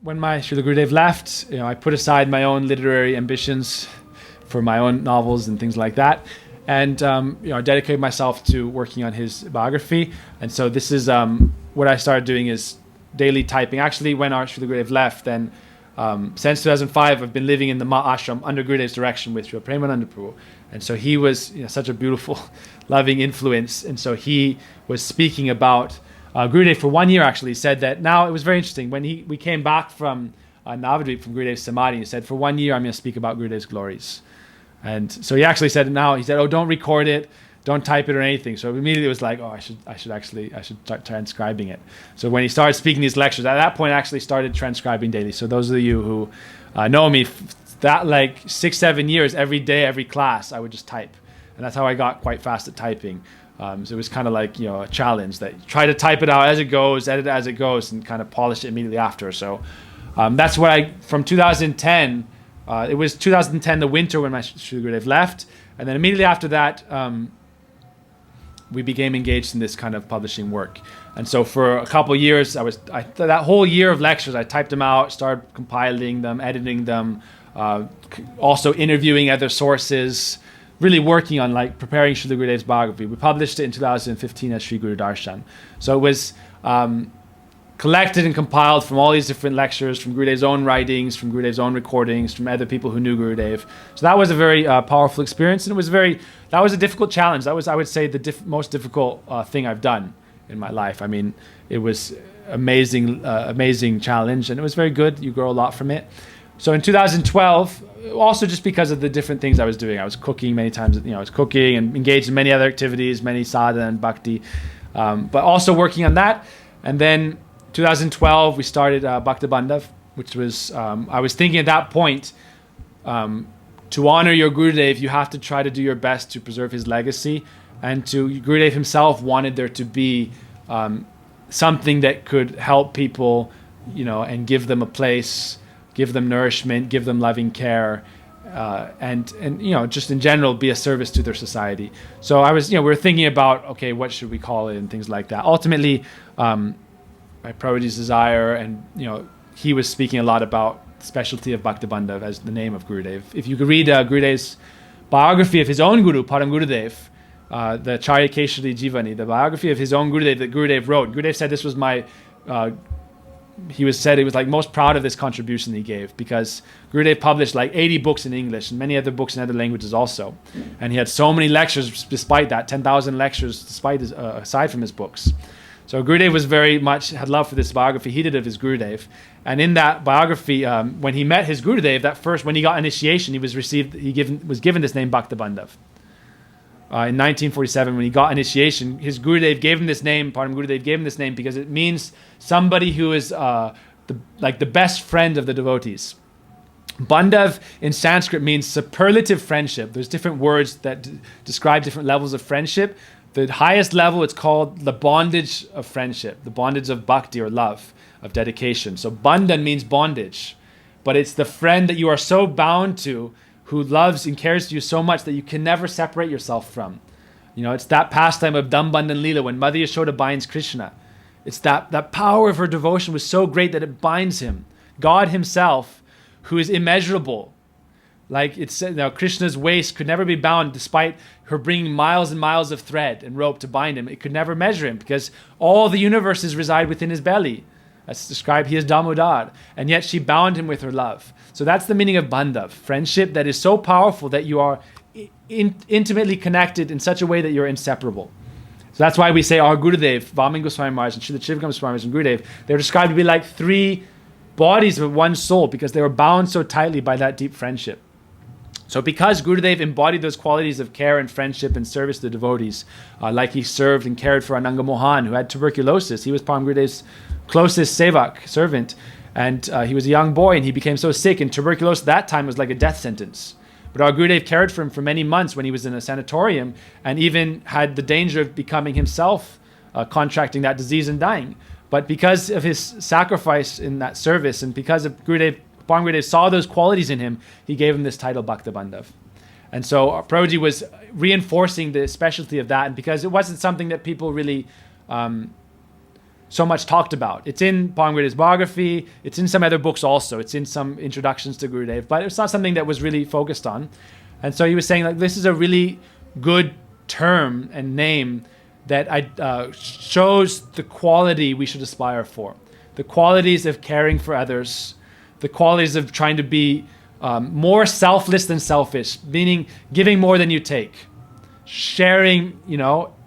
when my Srila Gurudev left, I put aside my own literary ambitions for my own novels and things like that, and I dedicated myself to working on his biography. And so this is what I started doing is daily typing. Actually, when our Srila Gurudev left, then since 2005, I've been living in the Ma ashram under Gurudev's direction with Srila Premananda Prabhu. And so he was such a beautiful, loving influence. And so he was speaking about Gurudev for 1 year. Actually, he said that now it was very interesting when we came back from Navadvip from Gurudev's Samadhi. He said, for 1 year I'm going to speak about Gurudev's glories. And so he actually said oh, don't record it, don't type it or anything. So immediately it was like, oh, I should start transcribing it. So when he started speaking these lectures, at that point I actually started transcribing daily. So those of you who know me, that like 6-7 years, every day, every class, I would just type. And that's how I got quite fast at typing. So it was kind of like, a challenge that you try to type it out as it goes, edit it as it goes, and kind of polish it immediately after. So that's what from 2010, it was 2010, the winter when my Srila Gurudev left. And then immediately after that, we became engaged in this kind of publishing work. And so for a couple of years, that whole year of lectures, I typed them out, started compiling them, editing them, also interviewing other sources, really working on preparing Srila Gurudev's biography. We published it in 2015 as Sri Guru Darshan. So it was collected and compiled from all these different lectures, from Gurudev's own writings, from Gurudev's own recordings, from other people who knew Gurudev. So that was a very powerful experience, and that was a difficult challenge. That was, I would say, the most difficult thing I've done in my life. I mean, it was amazing challenge, and it was very good. You grow a lot from it. So in 2012, also just because of the different things I was doing, I was cooking many times. I was cooking and engaged in many other activities, many sadhana and bhakti, but also working on that. And then 2012, we started Bhakta Bandhav, which was, I was thinking at that point, to honor your Gurudev, you have to try to do your best to preserve his legacy. And Gurudev himself wanted there to be something that could help people, and give them a place, give them nourishment, give them loving care, and just in general be a service to their society. So I was, we were thinking about, okay, what should we call it and things like that. Ultimately, by Prabhuji's desire, and he was speaking a lot about the specialty of Bhakta Bandhav as the name of Gurudev. If you could read Gurudev's biography of his own Guru, Param Gurudev, the Charya Keshari Jivani, the biography of his own Gurudev that Gurudev wrote. Gurudev said this was he was most proud of this contribution he gave, because Gurudev published 80 books in English and many other books in other languages also. And he had so many lectures despite that, 10,000 lectures aside from his books. So Gurudev was very much, had love for this biography he did of his Gurudev. And in that biography, when he met his Gurudev, when he got initiation, he was given this name Bhakta Bandhav. In 1947, when he got initiation, his Gurudev gave him this name, Param Gurudev gave him this name because it means somebody who is the best friend of the devotees. Bandhav in Sanskrit means superlative friendship. There's different words that describe different levels of friendship. The highest level, it's called the bondage of friendship, the bondage of bhakti or love, of dedication. So bandhan means bondage, but it's the friend that you are so bound to, who loves and cares for you so much that you can never separate yourself from. It's that pastime of Dambandhan Leela when Mother Yashoda binds Krishna. It's that power of her devotion was so great that it binds him. God himself, who is immeasurable. Like it said, Krishna's waist could never be bound despite her bringing miles and miles of thread and rope to bind him. It could never measure him because all the universes reside within his belly. That's described, he is Damodar. And yet she bound him with her love. So that's the meaning of Bandhav, friendship that is so powerful that you are intimately connected in such a way that you're inseparable. So that's why we say our Gurudev, Vaman Goswami Maharaj and Srila Chivakam Swami and Gurudev, they're described to be like three bodies of one soul because they were bound so tightly by that deep friendship. So because Gurudev embodied those qualities of care and friendship and service to the devotees, like he served and cared for Ananga Mohan, who had tuberculosis. He was Param Gurudev's closest sevak, servant, and he was a young boy and he became so sick, and tuberculosis at that time was like a death sentence. But our Gurudev cared for him for many months when he was in a sanatorium, and even had the danger of becoming himself, contracting that disease and dying. But because of his sacrifice in that service, and because of Param Gurudev saw those qualities in him, he gave him this title Bhakta Bandhav. And so Prabhuji was reinforcing the specialty of that, and because it wasn't something that people really so much talked about. It's in Param Gurudev's biography. It's in some other books also. It's in some introductions to Gurudev, but it's not something that was really focused on. And so he was saying, like, this is a really good term and name that shows the quality we should aspire for. The qualities of caring for others, the qualities of trying to be more selfless than selfish, meaning giving more than you take, sharing,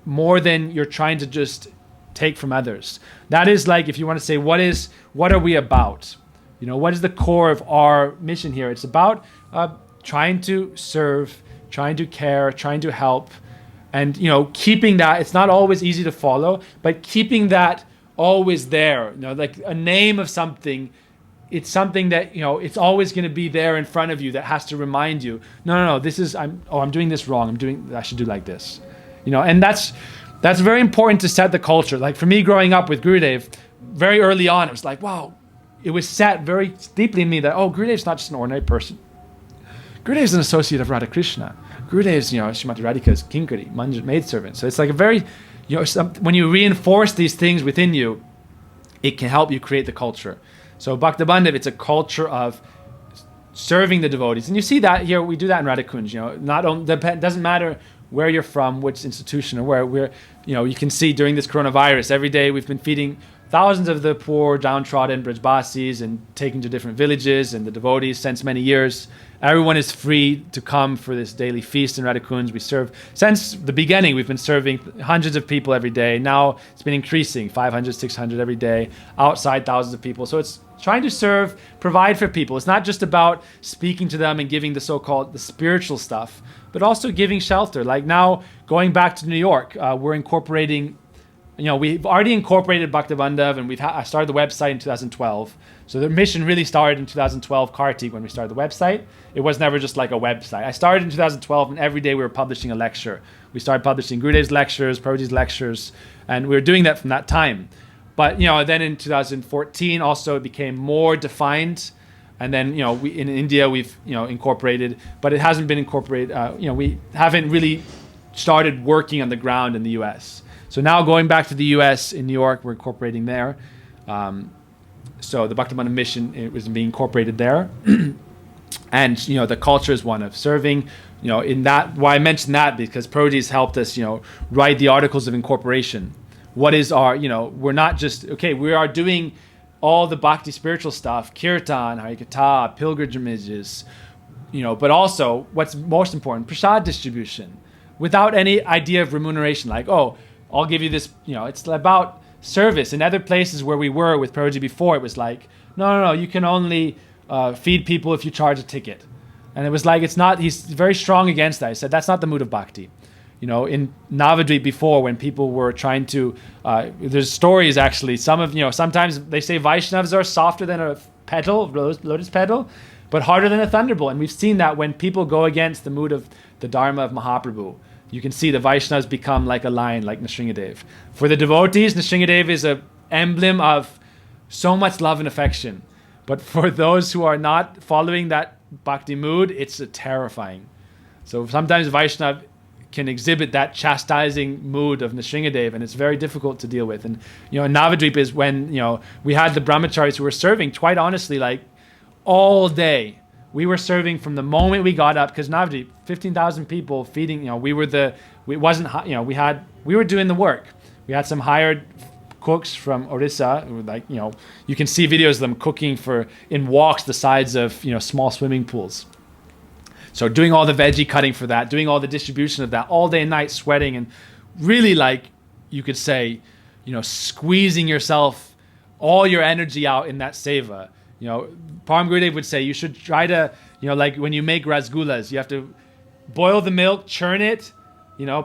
more than you're trying to just take from others. That is, like, if you want to say, what are we about? What is the core of our mission here? It's about trying to serve, trying to care, trying to help, and keeping that. It's not always easy to follow, but keeping that always there. Like a name of something. It's something that it's always going to be there in front of you that has to remind you. No. This is I'm doing this wrong. I should do like this. And that's very important to set the culture. Like for me, growing up with Gurudev, very early on, it was like, wow, it was set very deeply in me that Gurudev's not just an ordinary person. Gurudev's an associate of Radha Krishna. Gurudev's, Srimati Radhika's kinkari, maidservant. So it's like a very, when you reinforce these things within you, it can help you create the culture. So Bhakta Bandhav, it's a culture of serving the devotees. And you see that here, we do that in Radha Kunj. It doesn't matter where you're from, which institution, or where we're, you can see during this coronavirus, every day we've been feeding thousands of the poor, downtrodden Brajbasis and taking to different villages, and the devotees since many years. Everyone is free to come for this daily feast in Radha Kunj. We serve, since the beginning, we've been serving hundreds of people every day. Now it's been increasing, 500, 600 every day, outside thousands of people. So it's trying to serve, provide for people. It's not just about speaking to them and giving the so-called the spiritual stuff, but also giving shelter. Like now, going back to New York, we're incorporating, we've already incorporated Bhakta Bandhav, and I started the website in 2012. So the mission really started in 2012, Kartik, when we started the website. It was never just like a website. I started in 2012, and every day we were publishing a lecture. We started publishing Gurudev's lectures, Prabhuji's lectures, and we were doing that from that time. But, then in 2014, also it became more defined. And then, in India, we've, incorporated, but it hasn't been incorporated. We haven't really started working on the ground in the U.S. So now going back to the U.S. in New York, we're incorporating there. So the Bhakta Bandhav mission, it was being incorporated there. And, the culture is one of serving, in that, why I mentioned that, because Prabhuji's helped us, write the articles of incorporation. What is our, we're not just, we are doing all the bhakti spiritual stuff, kirtan, harikatha, pilgrimages, but also what's most important, prasad distribution, without any idea of remuneration, like, I'll give you this, it's about service. In other places where we were with Prabhuji before, it was like, no, you can only feed people if you charge a ticket. And it was like, he's very strong against that. He said, that's not the mood of bhakti. In Navadvip before, when people were trying to, there's stories actually, sometimes they say Vaishnavas are softer than a petal, lotus petal, but harder than a thunderbolt. And we've seen that when people go against the mood of the Dharma of Mahaprabhu. You can see the Vaishnavas become like a lion, like Nrsingadev. For the devotees, Nrsingadev is an emblem of so much love and affection. But for those who are not following that bhakti mood, it's terrifying. So sometimes Vaishnava can exhibit that chastising mood of Nrsingadev, and it's very difficult to deal with. And in Navadvip is when we had the brahmacharis who were serving, quite honestly, like all day. We were serving from the moment we got up, because Navadvip, 15,000 people feeding. We were we were doing the work. We had some hired cooks from Orissa, who were you can see videos of them cooking in walks the sides of small swimming pools. So doing all the veggie cutting for that, doing all the distribution of that, all day and night sweating, and really, like you could say, squeezing yourself, all your energy out in that seva. Param Gurudev would say you should try to, like when you make rasgullas, you have to boil the milk, churn it,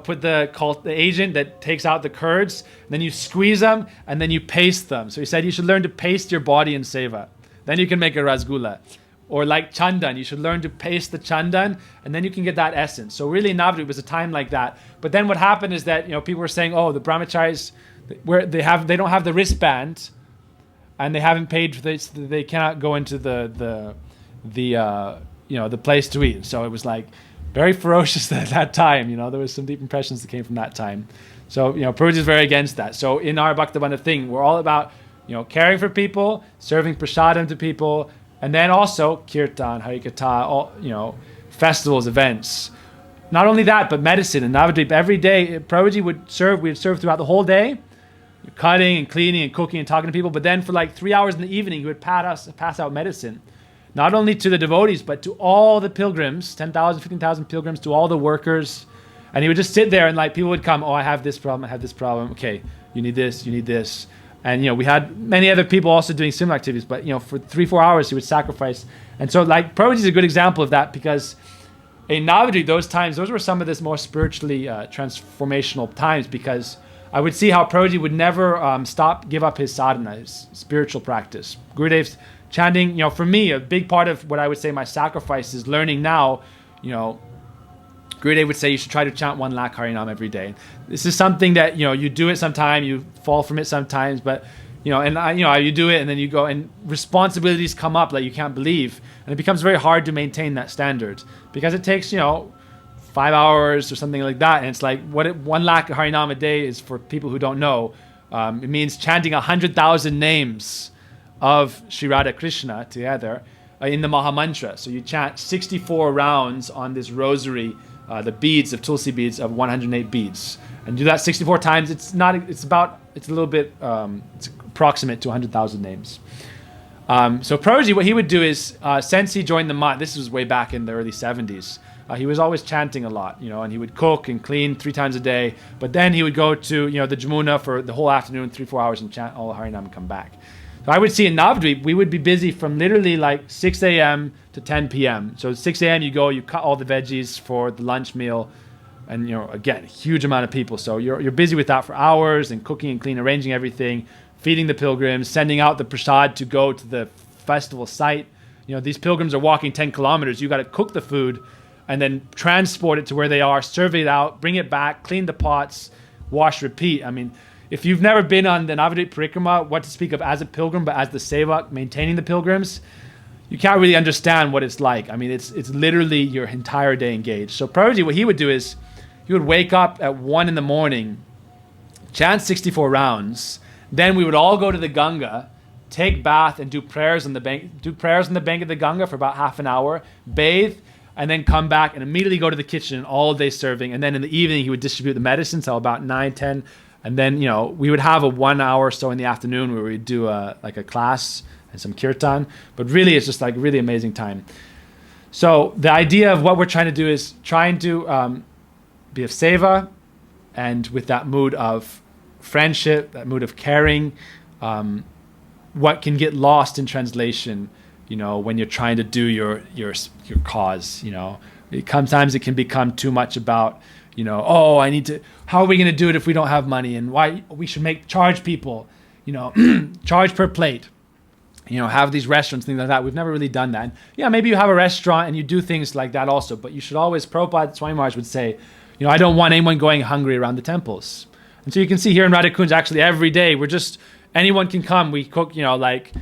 put the agent that takes out the curds, then you squeeze them, and then you paste them. So he said you should learn to paste your body in seva. Then you can make a rasgulla. Or like chandan, you should learn to paste the chandan, and then you can get that essence. So really, Navadvip was a time like that. But then what happened is that people were saying, the brahmacharis, they don't have the wristband, and they haven't paid for this, they cannot go into the place to eat. So it was like very ferocious at that time. There was some deep impressions that came from that time. So, Prabhuji is very against that. So in our Bhakta Bandhav thing, we're all about, caring for people, serving prasadam to people, and then also kirtan, harikatha, all, festivals, events. Not only that, but medicine. In Navadvip, every day, Prabhuji would serve. We'd serve throughout the whole day, cutting and cleaning and cooking and talking to people. But then for like 3 hours in the evening, he would pass out medicine. Not only to the devotees, but to all the pilgrims, 10,000, 15,000 pilgrims, to all the workers. And he would just sit there and like people would come, oh, I have this problem, I have this problem. Okay, you need this, you need this. And, we had many other people also doing similar activities. But, for 3-4 hours, he would sacrifice. And so like Prabhuji is a good example of that, because in Navadvip, those were some of the more spiritually transformational times, because I would see how Prabhuji would never give up his sadhana, his spiritual practice. Gurudev's chanting, for me, a big part of what I would say my sacrifice is learning now, Gurudev would say you should try to chant 1 lakh Harinam every day. This is something that, you do it sometime, you fall from it sometimes, but, you do it and then you go and responsibilities come up like you can't believe. And it becomes very hard to maintain that standard because it takes, 5 hours or something like that. And it's like, 1 lakh Harinam a day is for people who don't know. It means chanting 100,000 names of Sri Radha Krishna together in the Maha Mantra. So you chant 64 rounds on this rosary, the beads of Tulsi beads of 108 beads, and do that 64 times. It's approximate to 100,000 names. So Prabhuji, what he would do is, since he joined the Math, this was way back in the early 70s, he was always chanting a lot, and he would cook and clean 3 times a day, but then he would go to, the Jamuna for the whole afternoon, 3-4 hours, and chant all the Harinam and come back. So I would see in Navadvip, we would be busy from literally like 6 a.m. to 10 p.m. So 6 a.m. you cut all the veggies for the lunch meal, and again, huge amount of people. So you're busy with that for hours, and cooking and cleaning, arranging everything, feeding the pilgrims, sending out the prasad to go to the festival site. These pilgrims are walking 10 kilometers. You got to cook the food and then transport it to where they are, serve it out, bring it back, clean the pots, wash, repeat. I mean, if you've never been on the Navadvip Parikrama, what to speak of as a pilgrim, but as the sevak, maintaining the pilgrims, you can't really understand what it's like. I mean, it's literally your entire day engaged. So Prabhuji, what he would do is, he would wake up at 1 in the morning, chant 64 rounds, then we would all go to the Ganga, take bath and do prayers on the bank of the Ganga for about half an hour, bathe, and then come back and immediately go to the kitchen all day serving. And then in the evening, he would distribute the medicine till about 9, 10. And then, we would have a 1 hour or so in the afternoon where we'd do a class and some kirtan. But really, it's just like really amazing time. So the idea of what we're trying to do is trying to be of seva, and with that mood of friendship, that mood of caring, what can get lost in translation, when you're trying to do your cause, Sometimes it can become too much about, how are we going to do it if we don't have money, and why we should charge people, charge per plate, have these restaurants, things like that. We've never really done that. And yeah, maybe you have a restaurant and you do things like that also, but you should always, Prabhupada Swami Maharaj would say, I don't want anyone going hungry around the temples. And so you can see here in Radhakunj, actually every day, anyone can come. We cook, like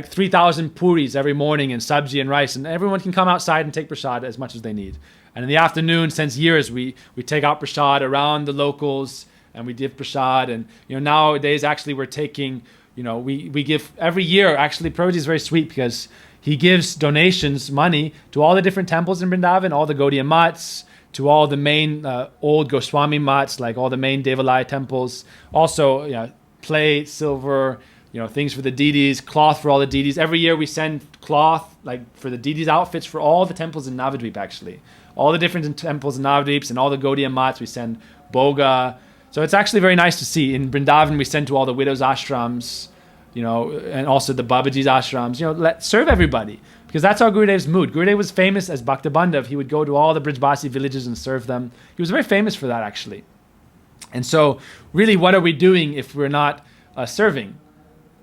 3,000 puris every morning and sabji and rice, and everyone can come outside and take prasad as much as they need. And in the afternoon, since years, we take out prasad around the locals, and we give prasad. And nowadays, actually, we're taking, we give every year. Actually, Prabhuji is very sweet because he gives donations, money, to all the different temples in Vrindavan, all the Gaudiya mats, to all the main old Goswami mats, like all the main Devalaya temples. Also, plate, silver, things for the deities, cloth for all the deities. Every year we send cloth, like for the deities' outfits for all the temples in Navadvip, actually. All the different temples in Navadvips and all the Gaudiya mats, we send boga. So it's actually very nice to see. In Vrindavan, we send to all the widows' ashrams, and also the Babaji's ashrams. Serve everybody. Because that's our Gurudev's mood. Gurudev was famous as Bhakta Bandhav. He would go to all the Brijbasi villages and serve them. He was very famous for that, actually. And so, really, what are we doing if we're not serving?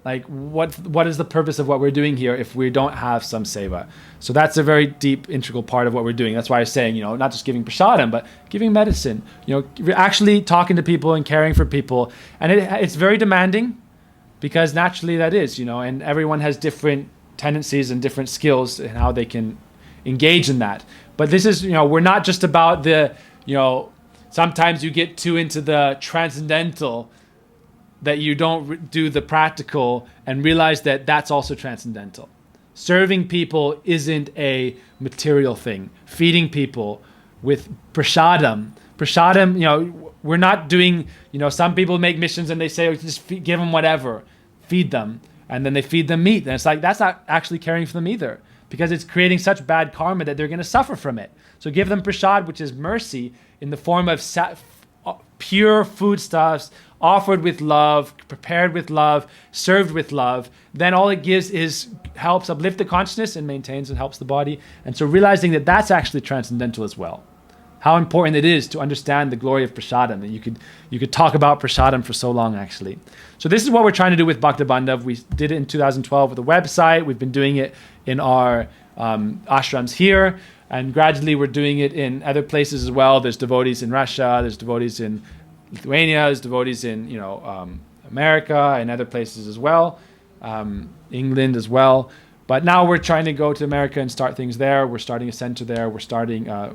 Like, what is the purpose of what we're doing here if we don't have some seva? So that's a very deep, integral part of what we're doing. That's why I was saying, not just giving prasadam, but giving medicine. Actually talking to people and caring for people. And it's very demanding, because naturally that is, and everyone has different tendencies and different skills and how they can engage in that. But this is, we're not just about the sometimes you get too into the transcendental that you don't do the practical and realize that that's also transcendental. Serving people isn't a material thing. Feeding people with prasadam. Prasadam, we're not doing, some people make missions and they say, just give them whatever, feed them. And then they feed them meat. And it's like, that's not actually caring for them either, because it's creating such bad karma that they're going to suffer from it. So give them prasad, which is mercy, in the form of pure foodstuffs, offered with love, prepared with love, served with love. Then all it gives is helps uplift the consciousness and maintains and helps the body. And so realizing that that's actually transcendental as well. How important it is to understand the glory of prasadam. And you could talk about prasadam for so long, actually. So this is what we're trying to do with Bhakta Bandhav. We did it in 2012 with a website. We've been doing it in our ashrams here. And gradually we're doing it in other places as well. There's devotees in Russia. There's devotees in Lithuania. There's devotees in America and other places as well. England as well. But now we're trying to go to America and start things there. We're starting a center there. The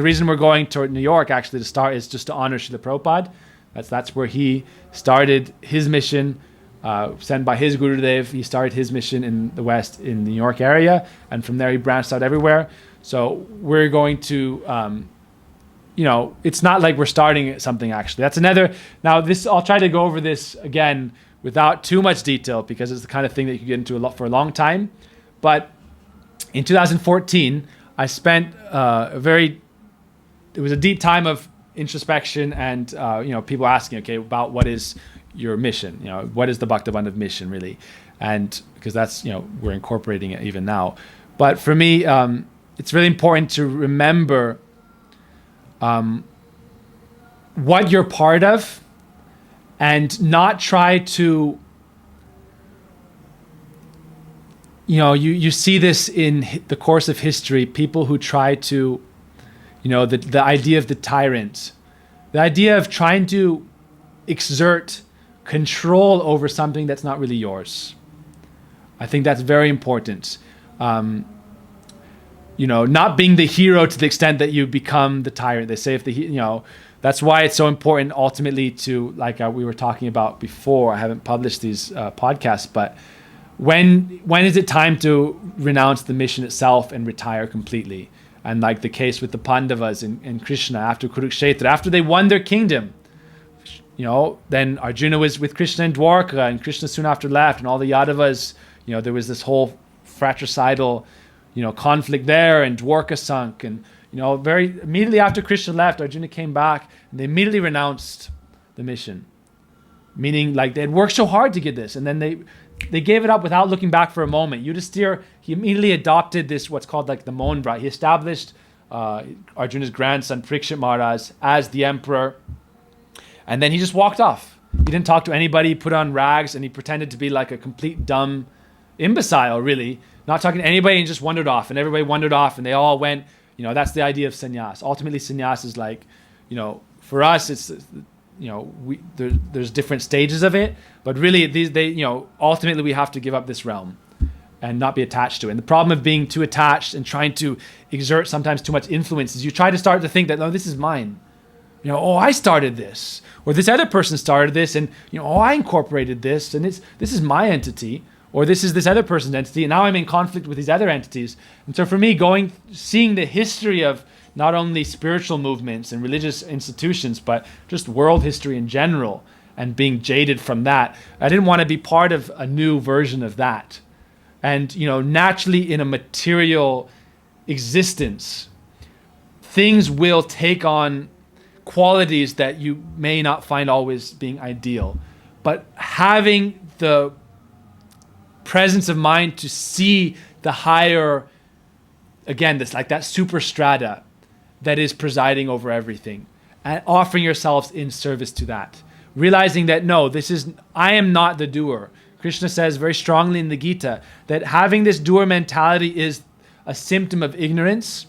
reason we're going to New York actually to start is just to honor Srila Prabhupada. That's where he started his mission, sent by his Gurudev. He started his mission in the West, in the New York area. And from there he branched out everywhere. So we're going to, it's not like we're starting something actually. That's another, I'll try to go over this again without too much detail, because it's the kind of thing that you can get into for a long time. But in 2014, I spent it was a deep time of introspection and, people asking, okay, about what is your mission? What is the Bhakta Bandhav mission really? And because that's, we're incorporating it even now. But for me, it's really important to remember what you're part of, and not try to, you see this in the course of history, people who try to, the idea of the tyrant, the idea of trying to exert control over something that's not really yours. I think that's very important. Not being the hero to the extent that you become the tyrant. They say that's why it's so important ultimately to, like we were talking about before, I haven't published these podcasts, but when is it time to renounce the mission itself and retire completely? And like the case with the Pandavas and Krishna after Kurukshetra, after they won their kingdom, then Arjuna was with Krishna in Dwarka, and Krishna soon after left, and all the Yadavas, there was this whole fratricidal conflict there, and Dwarka sunk, and very immediately after Krishna left, Arjuna came back and they immediately renounced the mission, meaning like they had worked so hard to get this, and then they gave it up without looking back for a moment. Yudhisthira, he immediately adopted this, what's called like the Mohan Brat. He established Arjuna's grandson Parikshit Maharaj as the emperor, and then he just walked off. He didn't talk to anybody, he put on rags, and he pretended to be like a complete dumb imbecile, really, not talking to anybody, and just wandered off, and everybody wandered off, and they all went. That's the idea of sannyas. Ultimately, sannyas is like, for us, it's, there's different stages of it, but really, ultimately we have to give up this realm and not be attached to it. And the problem of being too attached and trying to exert sometimes too much influence is you try to start to think that, no, this is mine. I started this, or this other person started this, and I incorporated this, and this is my entity. Or this is this other person's entity, and now I'm in conflict with these other entities. And so for me, seeing the history of not only spiritual movements and religious institutions, but just world history in general, and being jaded from that, I didn't want to be part of a new version of that. And, naturally in a material existence, things will take on qualities that you may not find always being ideal. But having the presence of mind to see the higher, again, this like that superstrata that is presiding over everything, and offering yourselves in service to that, realizing that no, I am not the doer. Krishna says very strongly in the Gita that having this doer mentality is a symptom of ignorance.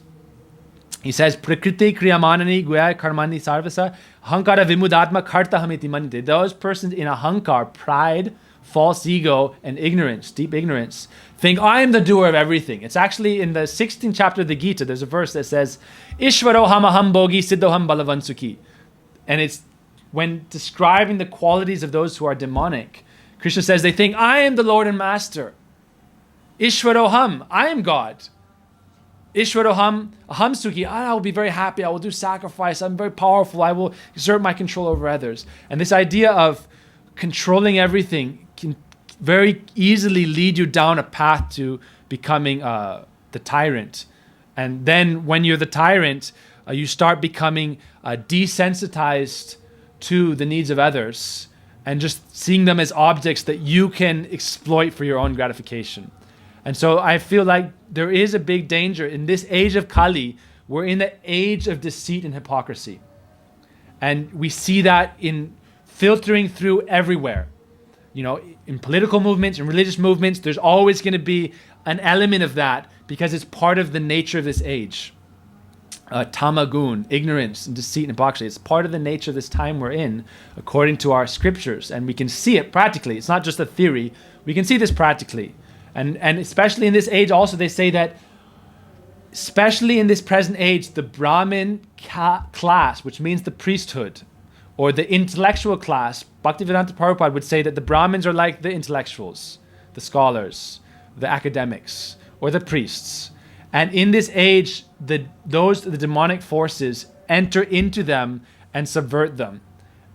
He says, Prakriti kriyamanani guya karmani sarvasa hankara vimudatma karta hamiti manite. Those persons in ahankar, pride, false ego and ignorance, deep ignorance, think I am the doer of everything. It's actually in the 16th chapter of the Gita, there's a verse that says, Ishvaro hamaham bogi siddhoham balavansuki. And it's when describing the qualities of those who are demonic, Krishna says they think, I am the Lord and Master. Ishvaroham, I am God. Ishvaroham, aham sukhi, I will be very happy, I will do sacrifice, I'm very powerful, I will exert my control over others. And this idea of controlling everything can very easily lead you down a path to becoming the tyrant. And then when you're the tyrant, you start becoming desensitized to the needs of others and just seeing them as objects that you can exploit for your own gratification. And so I feel like there is a big danger in this age of Kali. We're in the age of deceit and hypocrisy. And we see that in filtering through everywhere. You know, in political movements, in religious movements, there's always going to be an element of that because it's part of the nature of this age. Tamagun, ignorance and deceit and hypocrisy. It's part of the nature of this time we're in, according to our scriptures. And we can see it practically. It's not just a theory. We can see this practically. And especially in this age also, they say that, especially in this present age, the Brahmin class, which means the priesthood, or the intellectual class, Bhaktivedanta Prabhupada would say that the Brahmins are like the intellectuals, the scholars, the academics, or the priests. And in this age, the demonic forces enter into them and subvert them.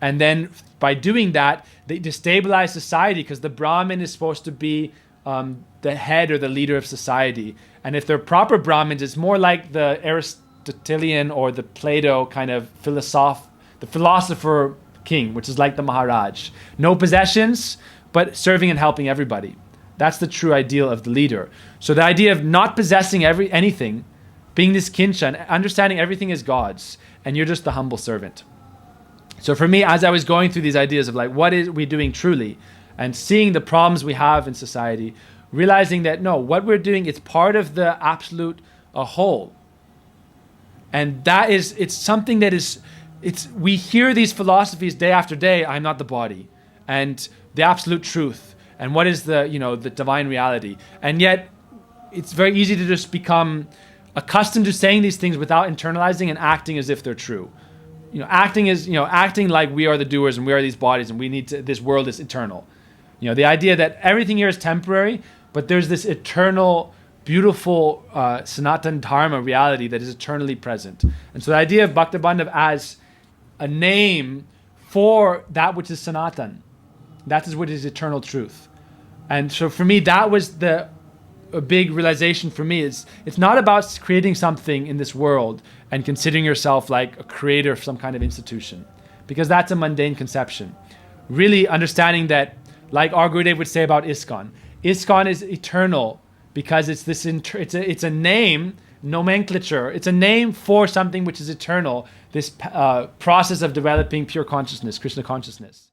And then by doing that, they destabilize society because the Brahmin is supposed to be the head or the leader of society. And if they're proper Brahmins, it's more like the Aristotelian or the Plato kind of the philosopher king, which is like the Maharaj. No possessions, but serving and helping everybody. That's the true ideal of the leader. So the idea of not possessing anything, being this kinchan, understanding everything is God's, and you're just the humble servant. So for me, as I was going through these ideas of like, what is we doing truly? And seeing the problems we have in society, realizing that no, what we're doing is part of the absolute whole. And that is, it's something that is, we hear these philosophies day after day, I'm not the body, and the absolute truth, and what is the divine reality. And yet, it's very easy to just become accustomed to saying these things without internalizing and acting as if they're true. Acting like we are the doers and we are these bodies and this world is eternal. The idea that everything here is temporary, but there's this eternal, beautiful Sanatan Dharma reality that is eternally present. And so the idea of Bhakta Bandhav as a name for that which is Sanatan, that is what is eternal truth. And so for me, that was a big realization for me. It's not about creating something in this world and considering yourself like a creator of some kind of institution, because that's a mundane conception. Really understanding that, like our Gurudev would say about Iskcon, Iskcon is eternal because it's a name, nomenclature. It's a name for something which is eternal, this process of developing pure consciousness, Krishna consciousness.